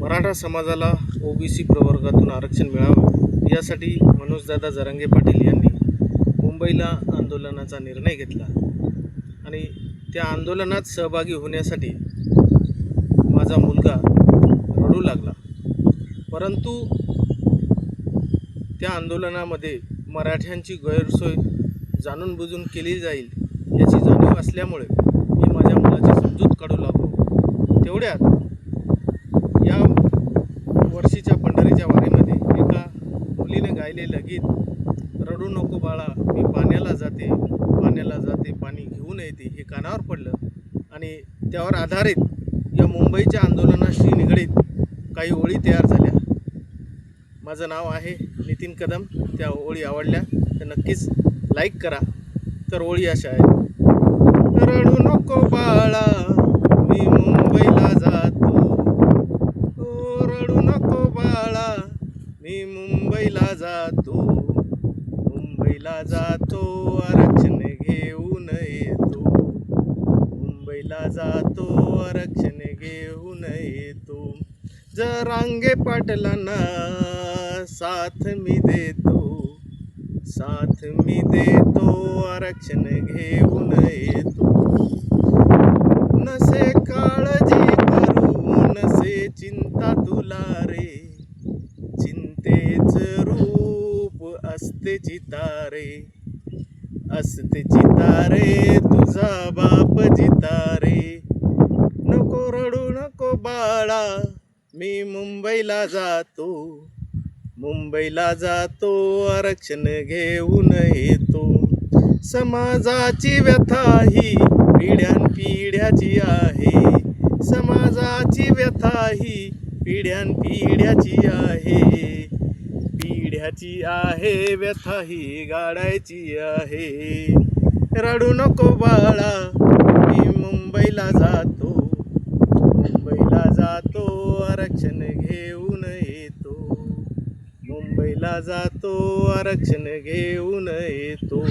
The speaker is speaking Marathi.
मराठा समाजाला ओबीसी प्रवर्गातून आरक्षण मिळावं यासाठी मनोजदादा जरांगे पाटील यांनी मुंबईला आंदोलनाचा निर्णय घेतला आणि त्या आंदोलनात सहभागी होण्यासाठी माझा मुलगा रडू लागला. परंतु त्या आंदोलनामध्ये मराठ्यांची गैरसोय जाणून बुजून केली जाईल याची जाणीव असल्यामुळे मी माझ्या मुलाची समजूत काढू लागलो. तेवढ्यात या वर्षीच्या पंढरीच्या वारीमध्ये एका मुलीने गायलेलं गीत रडू नको बाळा मी पाण्याला जाते पाण्याला जाते पाणी घेऊन येते हे कानावर पडलं आणि त्यावर आधारित या मुंबईच्या आंदोलनाशी निगडीत काही ओळी तयार झाल्या. माझं नाव आहे नितीन कदम. त्या ओळी आवडल्या तर नक्कीच लाईक करा. तर ओळी अशा आहेत. रडू नको बाळा मी मुंबईला जातो, ओ रडू नको बाळा मी मुंबईला जातो, मुंबईला जातो आरक्षण घेऊन येतो, मुंबईला जातो आरक्षण घेऊन येतो. जरांगे पाटलांना साथ मी देतो, साथ मी देतो आरक्षण घेऊन येतो. नसे काळजी करू नसे चिंता तुला रे, चिंतेच रूप असते चितारे, असते चितारे तुझा बाप जितारे. नको रडू नको बाळा मी मुंबईला जातो, मुंबईला जातो आरक्षण घेऊन येतो. समाजाची व्यथा ही पिढ्यानपिढ्याची आहे, समाजाची व्यथा ही पिढ्यानपिढ्याची आहे, पिढ्याची आहे व्यथा ही गाडायची आहे. रडू नको बाळा मी मुंबईला जातो, मुंबईला जातो आरक्षण घेऊन येतो, मुंबईला जातो आरक्षण घेऊन येतो.